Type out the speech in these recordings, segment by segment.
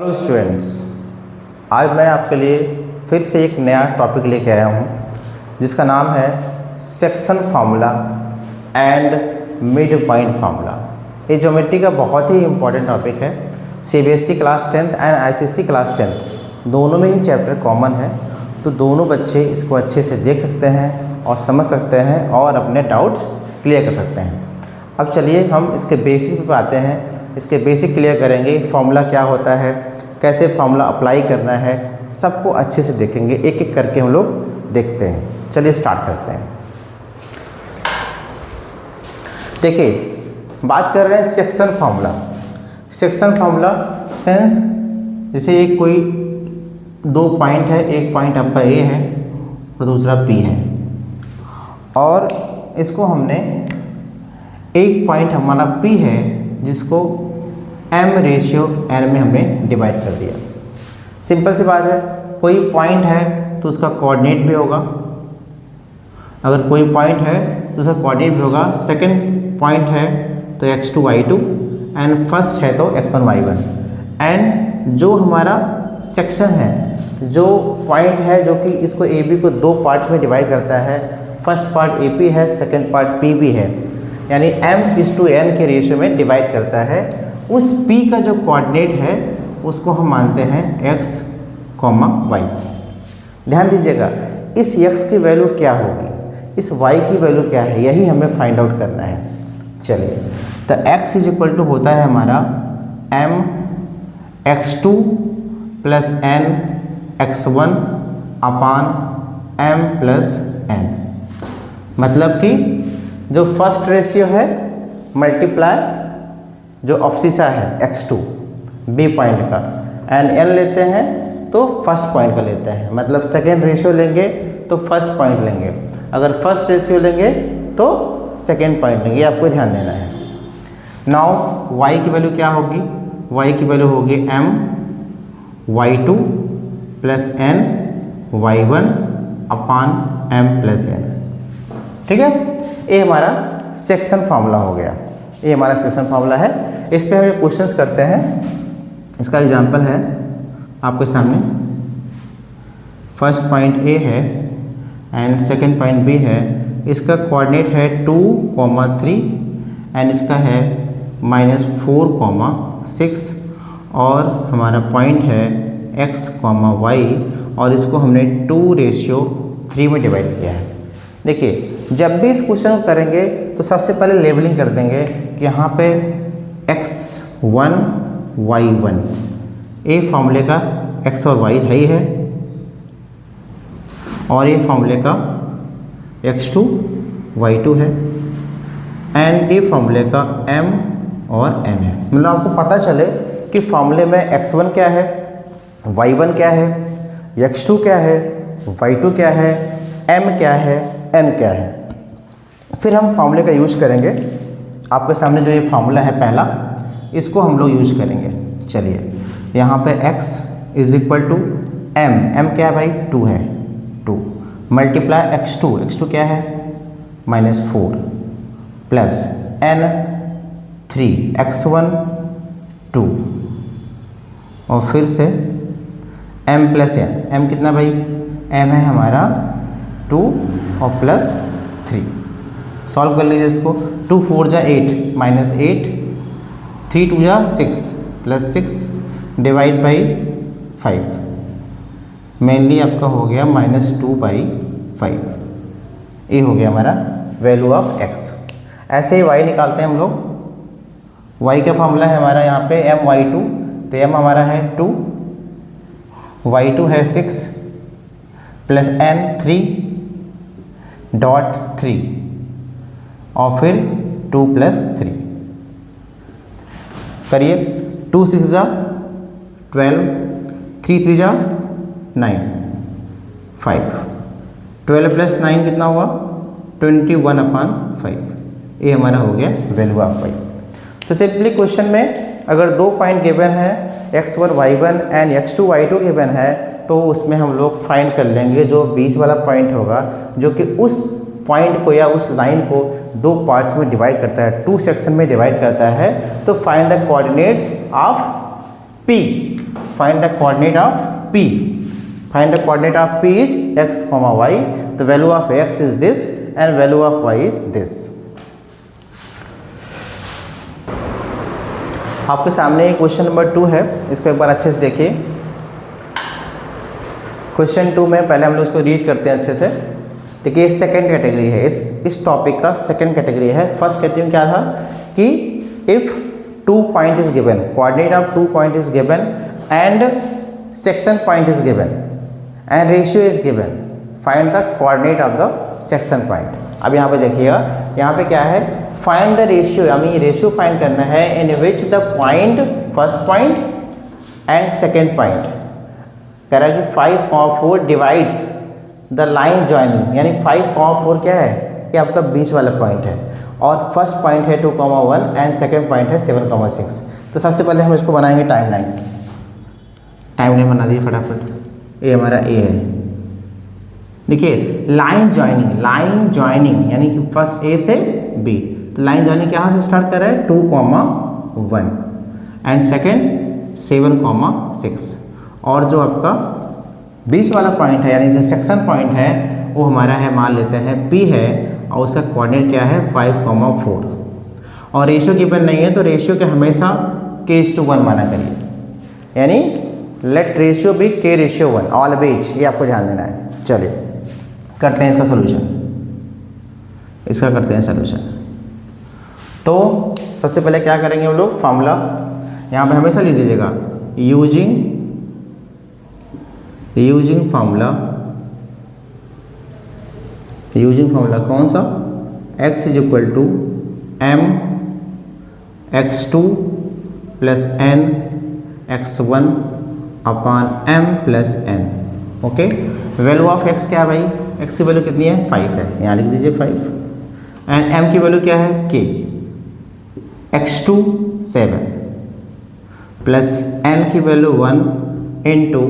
Hello students, आज मैं आपके लिए फिर से एक नया टॉपिक लेके आया हूँ जिसका नाम है section formula and mid point formula. ये ज्योमेट्री का बहुत ही इम्पोर्टेंट टॉपिक है। CBSE class 10th and ICSE class 10th दोनों में ही चैप्टर कॉमन है, तो दोनों बच्चे इसको अच्छे से देख सकते हैं और समझ सकते हैं और अपने डाउट्स क्लियर कर सकते हैं। अब चलिए हम इसके बेसिक पे आते हैं। इसके बेसिक क्लियर करेंगे, फार्मूला क्या होता है, कैसे फार्मूला अप्लाई करना है, सबको अच्छे से देखेंगे। एक एक करके हम लोग देखते हैं। चलिए स्टार्ट करते हैं। देखिए, बात कर रहे हैं section formula. Section formula sense जैसे एक कोई दो पॉइंट है, एक पॉइंट आपका ए है और दूसरा बी है, और इसको हमने एक पॉइंट हमारा पी है जिसको m/n में हमने डिवाइड कर दिया। सिंपल सी बात है, कोई पॉइंट है तो उसका कोऑर्डिनेट भी होगा। अगर कोई पॉइंट है तो उसका कोऑर्डिनेट भी होगा। सेकंड पॉइंट है तो x2 y2 एंड फर्स्ट है तो x1 y1। एंड जो हमारा सेक्शन है, जो पॉइंट है जो कि इसको ए बी को दो पार्ट्स में डिवाइड करता है, फर्स्ट पार्ट ए पी है, सेकेंड पार्ट पी बी है, यानी m/n के रेशियो में डिवाइड करता है। उस p का जो कोऑर्डिनेट है उसको हम मानते हैं x, y। ध्यान दीजिएगा, इस x की वैल्यू क्या होगी, इस y की वैल्यू क्या है, यही हमें फाइंड आउट करना है। चलिए, तो x = होता है हमारा m x2 + n x1 अपान m + n। मतलब कि जो फर्स्ट रेशियो है मल्टीप्लाई जो ऑप्सिसा है x2 बी पॉइंट का, एंड n लेते हैं तो फर्स्ट पॉइंट का लेते हैं। मतलब सेकेंड रेशियो लेंगे तो फर्स्ट पॉइंट लेंगे, अगर फर्स्ट रेशियो लेंगे तो सेकेंड पॉइंट लेंगे। आपको ध्यान देना है। नाउ y की वैल्यू क्या होगी, y की वैल्यू होगी m y2 + n y1 अपान m + n। ठीक है, ये हमारा सेक्शन फार्मूला हो गया। ये हमारा सेक्शन फार्मूला है। इस पे हम क्वेश्चंस करते हैं। इसका एग्जांपल है आपके सामने। फर्स्ट पॉइंट ए है एंड सेकंड पॉइंट बी है। इसका कोऑर्डिनेट है 2, 3 एंड इसका है -4, 6 और हमारा पॉइंट है x, y और इसको हमने 2/3 में डिवाइड किया है। देखिए, जब भी इस क्वेश्चन को करेंगे तो सबसे पहले लेबलिंग कर देंगे कि यहाँ पे x1 y1 ये फार्मूले का x और y है ही है, और ये फार्मूले का x2 y2 है, एंड ये फार्मूले का m और n है। मतलब आपको पता चले कि फार्मूले में x1 क्या है, y1 क्या है, x2 क्या है, y2 क्या है, m क्या है, n क्या है। फिर हम फार्मूले का यूज करेंगे। आपके सामने जो ये फार्मूला है पहला, इसको हम लोग यूज करेंगे। चलिए, यहाँ पे x = m क्या है भाई, 2 है, 2 मल्टीप्लाई x2 क्या है -4 प्लस n 3 x1 2 और फिर से m + n। m कितना भाई, m है हमारा 2 और +3। सॉल्व कर लीजिए इसको। 2 4 = 8 -8, 3 2 = 6 +6 डिवाइड बाई 5। मेनली आपका हो गया -2/5। ये हो गया हमारा वैल्यू ऑफ x। ऐसे ही y निकालते हैं हम लोग। y का फार्मूला है हमारा यहाँ पे m y2, तो m हमारा है 2, y2 है 6 + n 3.3 और फिर 2 + 3 करिए। 2 6 = 12, 3 3 = 9, 5, 12 + 9 कितना हुआ 21/5। ये हमारा हो गया वैल्यू ऑफ y। तो सिंपली क्वेश्चन में अगर दो पॉइंट गिवन है x1 y1 and x2 y2 given है, तो उसमें हम लोग फाइंड कर लेंगे जो बीच वाला पॉइंट होगा, जो कि उस पॉइंट को या उस लाइन को दो पार्ट्स में डिवाइड करता है, 2 सेक्शन में डिवाइड करता है। तो find the coordinates of P. Find the coordinate of P. Find the coordinate of P is x, y. The value of x is this and value of y is this. आपके सामने question number 2 है, इसको एक बार अच्छे से देखिए। Question 2 में पहले हम लोग इसको रीड करते हैं अच्छे से। देखिए सेकंड कैटेगरी है, इस टॉपिक का सेकंड कैटेगरी है। फर्स्ट कैटेगरी में क्या था कि if 2 point is given, coordinate of 2 point is given and section point is given and ratio is given, find the coordinate of the section point. अब यहाँ पे देखिएगा, यहाँ पे क्या है, फाइंड द रेशियो, यानी रेशियो फाइंड करना है in which the point, first point and second point. कह रहा है कि 5,4 डिवाइड्स द लाइन ज्वाइनिंग, यानी 5,4 क्या है, ये आपका बीच वाला पॉइंट है और फर्स्ट पॉइंट है 2,1 एंड सेकेंड पॉइंट है 7,6। तो सबसे पहले हम इसको बनाएंगे टाइम लाइन। टाइम लाइन बना दिए फटाफट। ये हमारा ए है। देखिए लाइन ज्वाइनिंग यानी कि फर्स्ट ए से बी, तो लाइन ज्वाइनिंग कहाँ से स्टार्ट कर रहा है, 2,1 एंड सेकेंड 7,6, और जो आपका बीच वाला पॉइंट है यानी जो सेक्शन पॉइंट है वो हमारा है, मान लेते हैं P है और उसका कोऑर्डिनेट क्या है 5,4, और रेशियो गिवन नहीं है तो रेशियो के हमेशा k:1 माना करिए, यानी late ratio B k:1 always, ये आपको ध्यान देना है। चलिए करते हैं इसका सोल्यूशन, इसका करते हैं सोल्यूशन। तो सबसे पहले क्या करेंगे हम लोग, फॉर्मूला यहाँ पे हमेशा लिख दीजिएगा, यूजिंग फार्मूला कौन सा, x is equal to m x2 plus n x1 upon m plus n। Okay, value of x क्या है भाई, x की वैल्यू कितनी है 5 है, यहाँ लिख दीजिए 5, एंड m की वैल्यू क्या है k, x2 7 प्लस n की value 1 into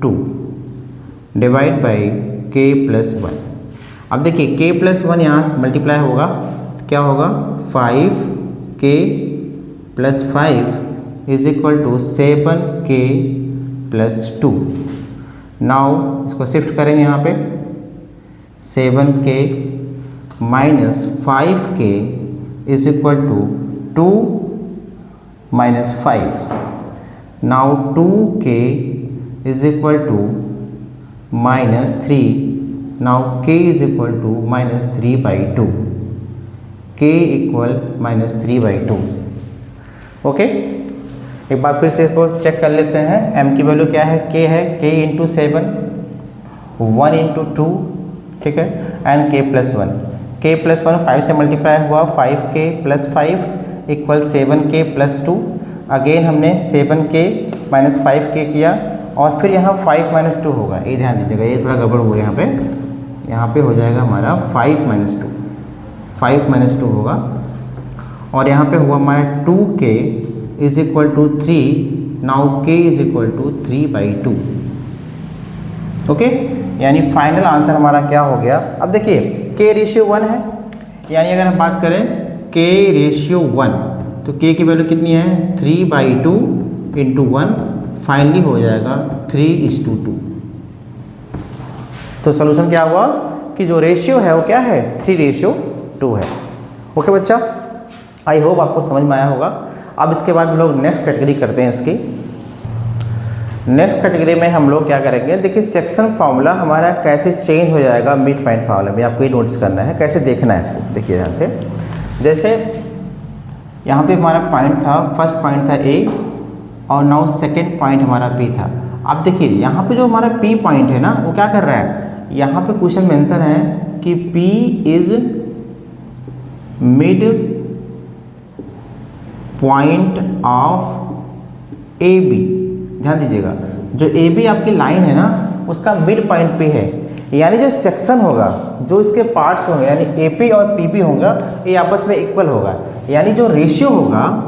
2 divide by k plus 1। अब देखिए k प्लस 1 यहाँ मल्टीप्लाई होगा, क्या होगा 5k plus 5 is equal to 7k plus 2। Now इसको शिफ्ट करेंगे यहाँ पे, 7k minus 5k is equal to 2 minus 5। Now 2k is equal to minus 3, now k is equal to minus 3 by 2, k equal minus 3 by 2। Okay, एक बार फिर से इसको check कर लेते हैं। m की वैल्यू क्या है, k है, k इंटू 7 1 इंटू 2, ठीक है, and k plus 1, k plus 1 5 से मल्टीप्लाई हुआ, 5k plus 5 equal 7k plus 2। Again हमने 7k माइनस 5k किया और फिर यहाँ 5 माइनस 2 होगा, ये ध्यान दीजिएगा, ये थोड़ा गड़बड़ हुआ यहाँ पे हो जाएगा हमारा 5 माइनस 2 होगा, और यहाँ पे हुआ हमारा 2k is equal to 3, now k is equal to 3 by 2। Okay, यानी फाइनल आंसर हमारा क्या हो गया। अब देखिए k:1 है, यानी अगर हम बात करें k:1 तो k की वैल्यू कितनी है 3 बाई 2 इंटू 1, फाइनली हो जाएगा 3:2। तो सोल्यूशन क्या हुआ कि जो रेशियो है वो क्या है 3:2 है। ओके बच्चा, आई होप आपको समझ में आया होगा। अब इसके बाद हम लोग नेक्स्ट कैटेगरी करते हैं इसकी। नेक्स्ट कैटेगरी में हम लोग क्या करेंगे, देखिए सेक्शन फार्मूला हमारा कैसे चेंज हो जाएगा मिड पॉइंट फार्मूला में, आपको ये नोटिस करना है, कैसे देखना है इसको। देखिए ध्यान से, जैसे यहाँ पे हमारा पॉइंट था, फर्स्ट पॉइंट था A और नाउ सेकेंड पॉइंट हमारा P था। अब देखिए यहाँ पे जो हमारा P पॉइंट है ना, वो क्या कर रहा है, यहाँ पे क्वेश्चन मेंशन है कि P is mid point of AB। ध्यान दीजिएगा, जो AB आपकी लाइन है ना उसका मिड पॉइंट पे है, यानी जो सेक्शन होगा, जो इसके पार्ट्स होंगे यानी AP और PB होगा, ये आपस में इक्वल होगा, यानी जो रेशियो होगा,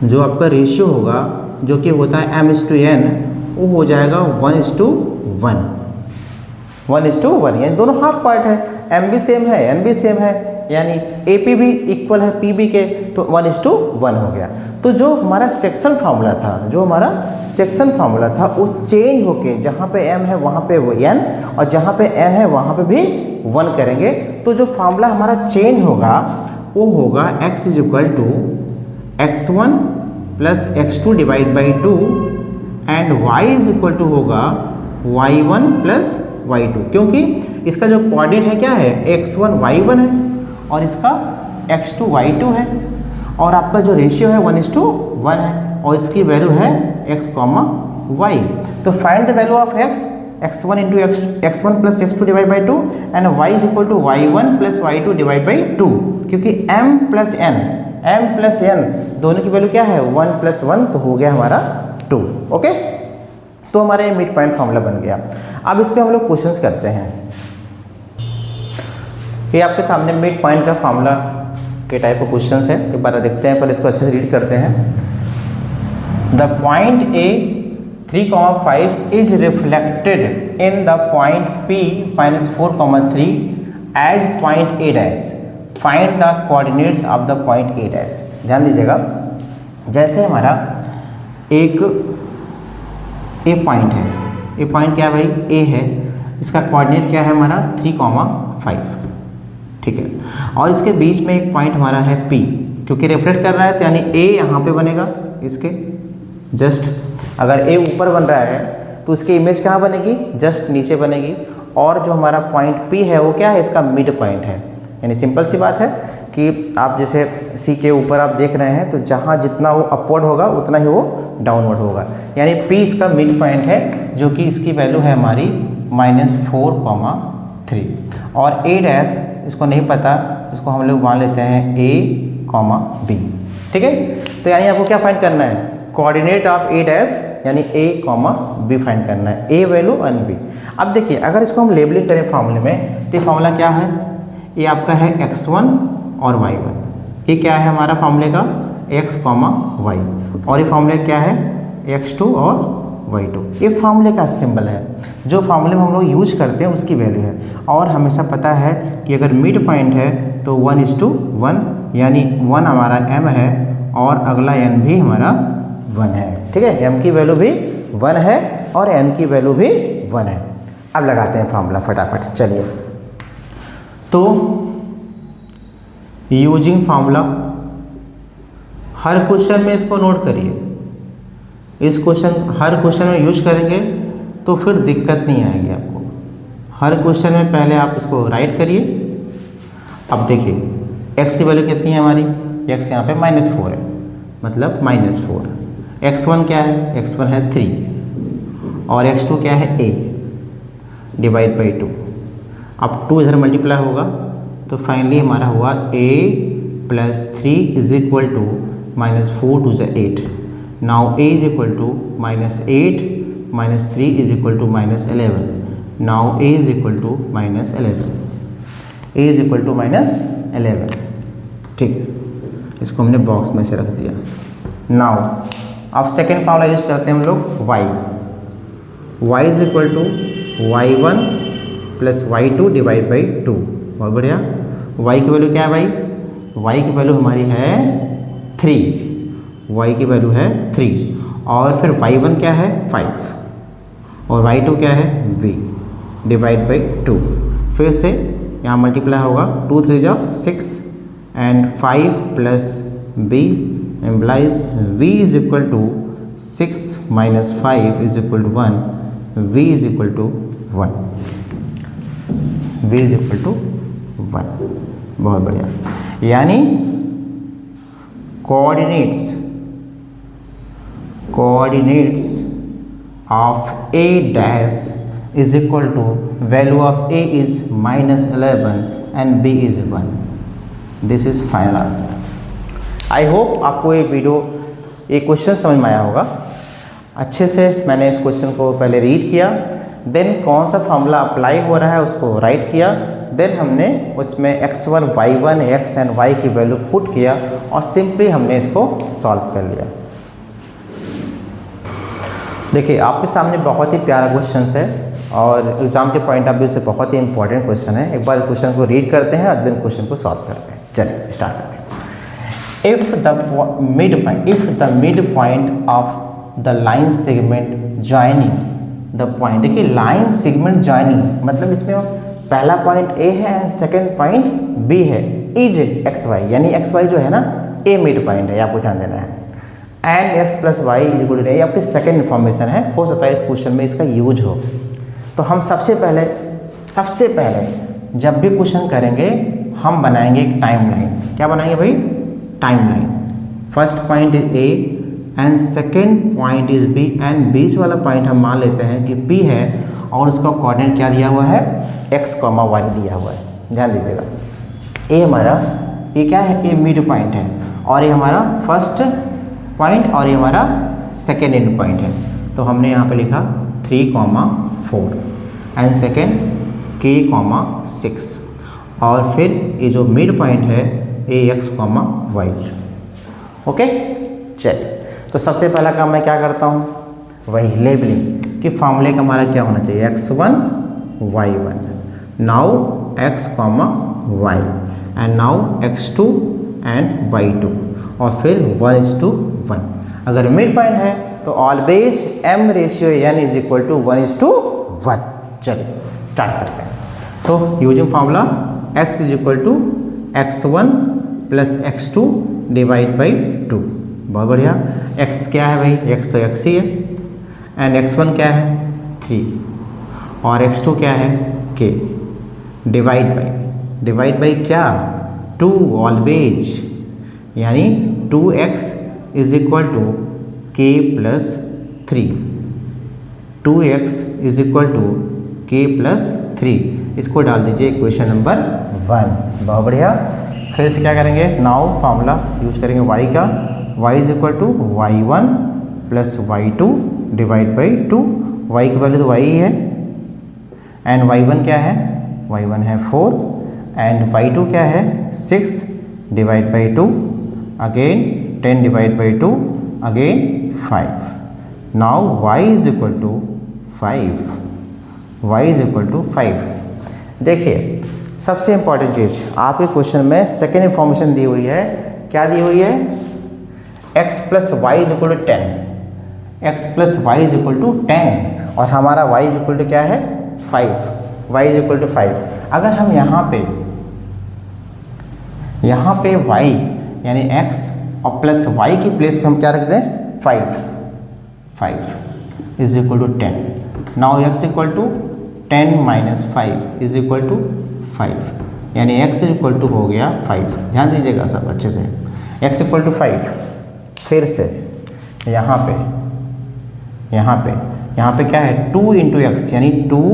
जो आपका रेशियो होगा जो कि होता है m/n, वो हो जाएगा 1:1, 1:1, यानी दोनों हाफ पार्ट है, m भी सेम है n भी सेम है, यानी AP भी इक्वल है PB के, तो 1:1 हो गया। तो जो हमारा सेक्शन फार्मूला था वो चेंज होके जहाँ पे m है वहाँ पे वो n, और जहाँ पे n है वहाँ पे भी 1 करेंगे। तो जो फार्मूला हमारा चेंज होगा वो होगा x = x1 + x2 / 2 and y = होगा y1 + y2, क्योंकि इसका जो कोऑर्डिनेट है क्या है, x1 y1 है और इसका x2 y2 है, और आपका जो रेशियो है 1:1 है, और इसकी वैल्यू है x, y। तो find the value of x, x1 × x1 + x2 / 2 and y = y1 + y2 / 2, क्योंकि m + n दोनों की वैल्यू क्या है 1 + 1, तो हो गया हमारा 2। ओके, तो हमारे मिड पॉइंट फार्मूला बन गया। अब इस पे हम लोग क्वेश्चंस करते हैं। ये आपके सामने मिड पॉइंट का फार्मूला के टाइप ऑफ क्वेश्चंस है, एक बार देखते हैं, पहले इसको अच्छे से रीड करते हैं। The point A 3,5 is reflected in the point P -4,3 as point A'। Find the coordinates of the point A'। ध्यान दीजिएगा, जैसे हमारा एक A पॉइंट है, ए पॉइंट क्या है भाई, A है, इसका कोऑर्डिनेट क्या है हमारा 3,5, ठीक है, और इसके बीच में एक पॉइंट हमारा है P, क्योंकि रिफ्लेक्ट कर रहा है तो यानी A यहाँ पे बनेगा, इसके जस्ट अगर A ऊपर बन रहा है तो उसकी इमेज कहाँ बनेगी, जस्ट नीचे बनेगी, और जो हमारा पॉइंट P है वो क्या है, इसका मिड पॉइंट है। यानी सिंपल सी बात है कि आप जैसे C के ऊपर आप देख रहे हैं तो जहाँ जितना वो अपवर्ड होगा उतना ही वो डाउनवर्ड होगा, यानी P इसका मिड पॉइंट है, जो कि इसकी वैल्यू है हमारी -4,3, और A' इसको नहीं पता, इसको हम लोग मान लेते हैं A, B, ठीक है। तो यानी आपको क्या फाइंड करना है, कोऑर्डिनेट ऑफ A' यानी A, B फाइंड करना है, A वैल्यू एंड B। अब देखिए अगर इसको हम लेबलिंग करें फार्मूले में, तो फार्मूला क्या है, ये आपका है x1 और y1, ये क्या है हमारा फार्मूले का x, y, और ये फार्मूले क्या है x2 और y2। ये फार्मूले का सिंबल है, जो फार्मूले में हम लोग यूज करते हैं उसकी वैल्यू है, और हमेशा पता है कि अगर मिड पॉइंट है तो 1:1, यानी 1 हमारा m है और अगला n भी हमारा 1 है, ठीक है, m की वैल्यू भी 1 है और n की वैल्यू भी 1 है। अब लगाते हैं फार्मूला फटाफट, चलिए। तो यूजिंग फार्मूला, हर क्वेश्चन में इसको नोट करिए, हर क्वेश्चन में यूज करेंगे तो फिर दिक्कत नहीं आएगी आपको। हर क्वेश्चन में पहले आप इसको राइट करिए। अब देखिए x की वैल्यू कितनी है हमारी, x यहाँ पे -4 है, मतलब -4। x1 क्या है, x1 है 3, और x2 क्या है a / 2। अब 2 इधर मल्टीप्लाई होगा तो फाइनली हमारा हुआ a + 3 = -4 × 8। Now a = -8 - 3 = -11। Now a = -11, a = -11, ठीक है, इसको हमने बॉक्स में से रख दिया। नाउ अब सेकेंड फार्मूला यूज करते हैं हम लोग y = y1 + y2 / 2। बहुत बढ़िया, y की वैल्यू क्या है भाई, y की वैल्यू हमारी है 3, y की वैल्यू है 3, और फिर y1 क्या है 5, और y2 क्या है v / 2। फिर से यहाँ मल्टीप्लाई होगा, 2 3 जा 6 and 5 + b implies v = 6 - 5 = 1, v = 1, v = 1। बहुत बढ़िया, यानी coordinates of A' is equal to value of A is -11 and B is 1. This is final answer. I hope आपको ये वीडियो, ये क्वेश्चन समझ में आया होगा। अच्छे से मैंने इस क्वेश्चन को पहले रीड किया, देन कौन सा फार्मूला अप्लाई हो रहा है उसको राइट किया, देन हमने उसमें x1, y1, x and y की वैल्यू पुट किया और सिंपली हमने इसको सॉल्व कर लिया। देखिए आपके सामने बहुत ही प्यारा क्वेश्चन है, और एग्ज़ाम के पॉइंट ऑफ व्यू से बहुत ही इंपॉर्टेंट क्वेश्चन है। एक बार इस क्वेश्चन को रीड करते हैं और देन क्वेश्चन को सॉल्व करते हैं। चलिए स्टार्ट करते हैं। If the mid point of the line segment joining the point, देखिए लाइन सेगमेंट ज्वाइनिंग मतलब इसमें पहला पॉइंट ए है एंड सेकेंड पॉइंट बी है, इज एक्स वाई, यानी एक्स वाई जो है ना ए मिड पॉइंट है, आपको ध्यान देना है। And x plus y equal to ये आपकी सेकेंड इन्फॉर्मेशन है, हो सकता है इस क्वेश्चन में इसका यूज हो। तो हम सबसे पहले जब भी क्वेश्चन करेंगे हम बनाएंगे एक टाइम लाइन। क्या बनाएंगे भाई? Time line. First point is A and second point is B and बीच वाला पॉइंट हम मान लेते हैं कि पी है और उसका कोऑर्डिनेट क्या दिया हुआ है? एक्स कॉमा वाई दिया हुआ है। ध्यान दीजिएगा, ए हमारा ये क्या है? ए मिड पॉइंट है और ये हमारा फर्स्ट पॉइंट और ये हमारा सेकेंड एंड पॉइंट है। तो हमने यहाँ पे लिखा 3,4 एंड सेकेंड k,6 और फिर ये जो मिड पॉइंट है ax, y। ओके, चलिए तो सबसे पहला काम मैं क्या करता हूँ? वही लेबलिंग कि फॉर्मूले का हमारा क्या होना चाहिए? x1 y1, now x, y and now x2 and y2 और फिर 1:1। अगर मिड पॉइंट है तो always m ratio n is equal to 1:1। चलिए स्टार्ट करते हैं। तो using formula x is equal to x1 plus x2 divide by 2। बहुत बढ़िया। x क्या है भाई? x तो x ही है एंड x1 क्या है? 3 और x2 क्या है? k। डिवाइड बाई क्या? 2 ऑलवेज, यानी 2x is equal to k plus 3। 2x is equal to k plus 3। इसको डाल दीजिए इक्वेशन नंबर 1। बहुत बढ़िया। फिर से क्या करेंगे? नाउ फार्मूला यूज करेंगे y का। y is equal to y1 plus y2 divide by 2। y की वैल्यू तो y ही है एंड y1 क्या है? y1 है 4 एंड y2 क्या है? 6 divide by 2, again 10 divide by 2, again 5। Now y is equal to 5। y is equal to 5। देखिए सबसे इंपॉर्टेंट चीज़ आपके क्वेश्चन में सेकेंड इंफॉर्मेशन दी हुई है। क्या दी हुई है? x plus y is equal to 10। x plus y is equal to 10 और हमारा y इज इक्वल टू क्या है? 5। y is equal to 5। अगर हम यहाँ पे y यानी x और प्लस y की प्लेस पे हम क्या रख दें? 5 is equal to 10। Now x equal to 10 minus 5 is equal to 5, यानी x इक्वल टू हो गया 5। ध्यान दीजिएगा सब अच्छे से। x equal to 5। फिर से यहाँ पे क्या है? 2 इंटू एक्स, यानी 2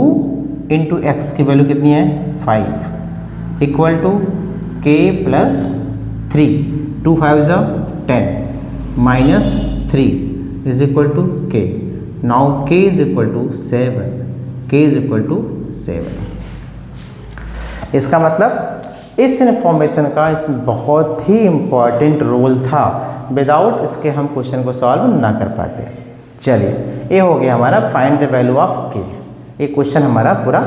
इंटू एक्स की वैल्यू कितनी है? 5 equal to k plus 3। 2 5 is 10 minus 3 is equal to k। Now k is equal to 7। k is equal to 7। इसका मतलब इस इन्फॉर्मेशन का इसमें बहुत ही इम्पॉर्टेंट रोल था, विदाउट इसके हम क्वेश्चन को सॉल्व ना कर पाते। चलिए ये हो गया हमारा find the value of k। ये क्वेश्चन हमारा पूरा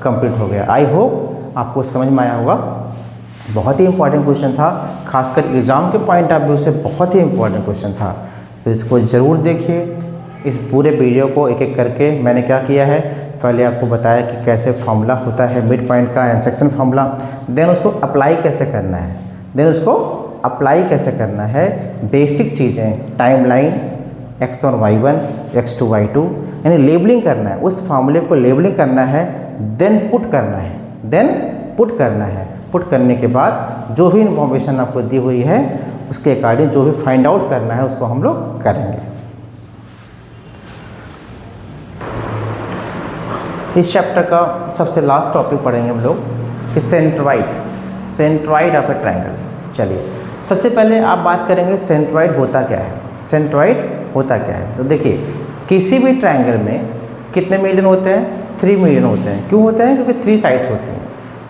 कंप्लीट हो गया। आई होप आपको समझ में आया होगा। बहुत ही इंपॉर्टेंट क्वेश्चन था, खासकर एग्ज़ाम के पॉइंट ऑफ व्यू से बहुत ही इंपॉर्टेंट क्वेश्चन था। तो इसको ज़रूर देखिए। इस पूरे वीडियो को एक एक करके मैंने क्या किया है, पहले आपको बताया कि कैसे फॉर्मूला होता है मिड पॉइंट का एंड सेक्शन फॉर्मूला, देन उसको अप्लाई कैसे करना है, बेसिक चीज़ें time line x1 y1 x2 y2, यानी लेबलिंग करना है, उस फॉर्मूले को लेबलिंग करना है, देन पुट करना है। पुट करने के बाद जो भी इन्फॉर्मेशन आपको दी हुई है उसके अकॉर्डिंग जो भी फाइंड आउट करना है उसको हम लोग करेंगे। इस चैप्टर का सबसे लास्ट टॉपिक पढ़ेंगे हम लोग कि सेंट्रॉइड ऑफ ए ट्रायंगल। चलिए सबसे पहले आप बात करेंगे सेंट्रॉइड होता क्या है। तो देखिए किसी भी ट्रायंगल में कितने मीडियन होते हैं? 3 मीडियन होते हैं। क्यों होते हैं? क्योंकि 3 साइड्स होती हैं,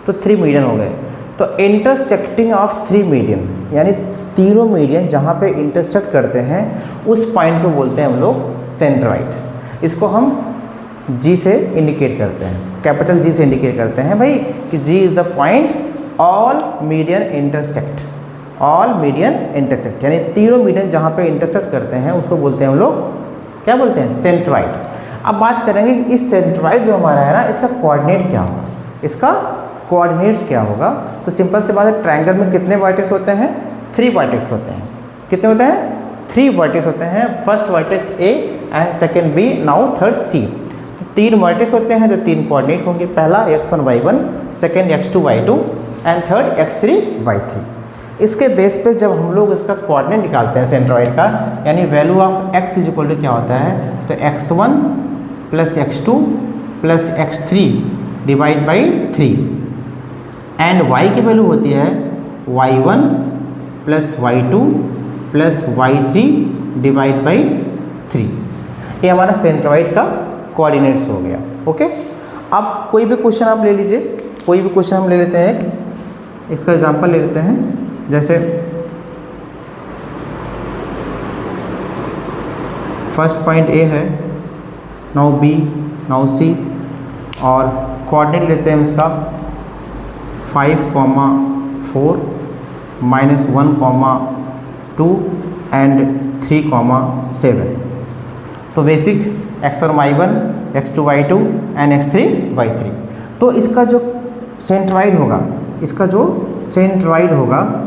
तो 3 मीडियन हो गए। तो इंटरसेक्टिंग ऑफ 3 मीडियन, यानी तीनों मीडियन जहाँ पे इंटरसेक्ट करते हैं उस पॉइंट को बोलते हैं हम लोग सेंट्रॉइड। इसको हम जी से इंडिकेट करते हैं, कैपिटल जी से इंडिकेट करते हैं भाई कि G is the point all median intersect, all median intersect, यानी तीनों मीडियन जहाँ पे इंटरसेक्ट करते हैं उसको बोलते हैं हम लोग, क्या बोलते हैं, सेंट्रॉइड। अब बात करेंगे कि इस सेंट्रॉइड जो हमारा है ना, इसका कोऑर्डिनेट क्या होगा, इसका कोऑर्डिनेट्स क्या होगा। तो सिंपल सी बात है, ट्रायंगल में कितने वर्टेक्स होते हैं, 3 वर्टेक्स होते हैं। कितने होते हैं, 3 वर्टेक्स होते हैं। First vertex A and second B, now third C. तो 3 वर्टेक्स होते हैं तो 3 कोऑर्डिनेट होंगे, पहला x1 y1, second x2 y2 and third x3 y3। इसके बेस पे जब हम लोग इसका कोऑर्डिनेट निकालते हैं सेंट्रॉइड का, यानी value of x is equal to क्या होता है, तो x1 plus x2 plus x3 divide by 3 and y की वैल्यू होती है y1 plus y2 plus y3 divide by 3। ये हमारा सेंट्रॉइड का कोऑर्डिनेट्स हो गया। ओके, अब कोई भी क्वेश्चन आप ले लीजिए, कोई भी क्वेश्चन हम ले लेते हैं, इसका एग्जांपल ले लेते हैं। जैसे फर्स्ट पॉइंट ए है, नाउ बी, नाउ सी, और कोऑर्डिनेट लेते हैं इसका 5,4 -1,2 एंड 3,7। तो basic x1 y1, x2 y2 and x3 y3। तो इसका जो सेंट्रॉइड होगा, इसका जो सेंट्रॉइड होगा,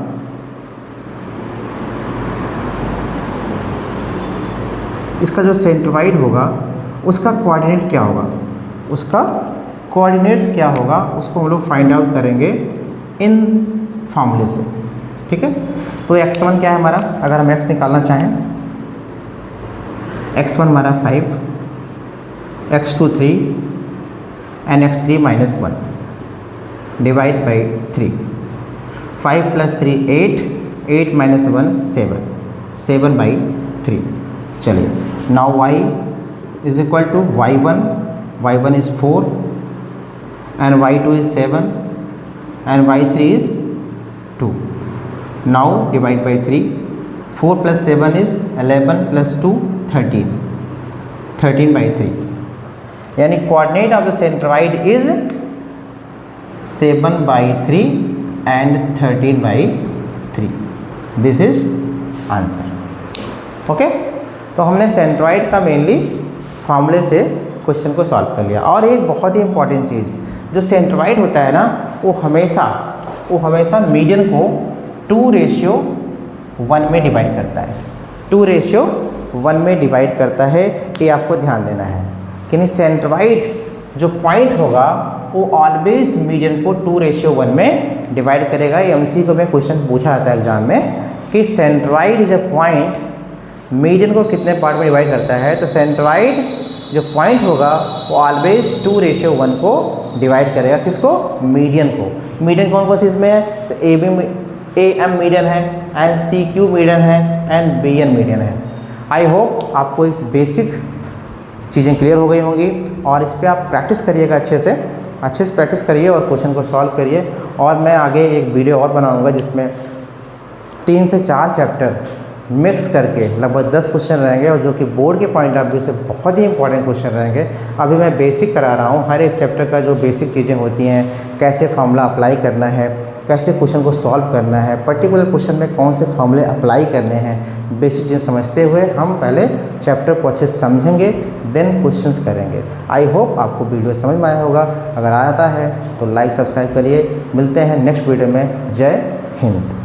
इसका जो सेंट्रॉइड होगा उसका कोऑर्डिनेट क्या होगा, उसका कोऑर्डिनेट्स क्या होगा, उसको हम लोग फाइंड आउट करेंगे इन फॉर्मूले से। ठीक है, तो x1 क्या है हमारा, अगर हम x निकालना चाहें, x1 हमारा 5, x2 3 and x3 -1 divide by 3। 5 + 3 8, 8 - 1 7, 7/3। चलिए, now y is equal to y1 is 4 and y2 is 7 and y3 is 2। Now divide by 3, 4 + 7 is 11 + 2 13, 13/3। यानी coordinate of the centroid is 7/3 and 13/3। This is answer. Okay, तो हमने centroid का mainly फॉर्मूले से question को solve कर लिया। और एक बहुत ही इंपॉर्टेंट चीज़, जो सेंट्रॉइड होता है ना, वो हमेशा मीडियन को 2:1 में डिवाइड करता है, 2:1 में डिवाइड करता है। ये आपको ध्यान देना है कि नहीं, सेंट्रॉइड जो पॉइंट होगा वो ऑलवेज मीडियन को 2:1 में डिवाइड करेगा। ये MCQ में क्वेश्चन पूछा जाता है एग्जाम में कि centroid is a point median को कितने पार्ट में डिवाइड करता है। तो सेंट्रॉइड जो पॉइंट होगा वो ऑलवेज 2:1 को डिवाइड करेगा, किसको, मीडियन को। मीडियन कौन कौन सी इसमें है, तो AM मीडियन है एंड CQ मीडियन है एंड BN मीडियन है। आई होप आपको इस बेसिक चीज़ें क्लियर हो गई होंगी, और इस पर आप प्रैक्टिस करिएगा, अच्छे से प्रैक्टिस करिए और क्वेश्चन को सॉल्व करिए। और मैं आगे एक वीडियो और बनाऊंगा जिसमें 3 से 4 चैप्टर मिक्स करके लगभग 10 क्वेश्चन रहेंगे, और जो कि बोर्ड के पॉइंट ऑफ व्यू से बहुत ही इंपॉर्टेंट क्वेश्चन रहेंगे। अभी मैं बेसिक करा रहा हूँ, हर एक चैप्टर का जो बेसिक चीज़ें होती हैं, कैसे फार्मूला अप्लाई करना है, कैसे क्वेश्चन को सॉल्व करना है, पर्टिकुलर क्वेश्चन में कौन से फार्मूले अप्लाई करने हैं, बेसिक चीज़ें समझते हुए हम पहले चैप्टर को अच्छे से समझेंगे, देन क्वेश्चंस करेंगे। आई होप आपको वीडियो समझ में आया होगा। अगर आता है तो लाइक सब्सक्राइब करिए। मिलते हैं नेक्स्ट वीडियो में। जय हिंद।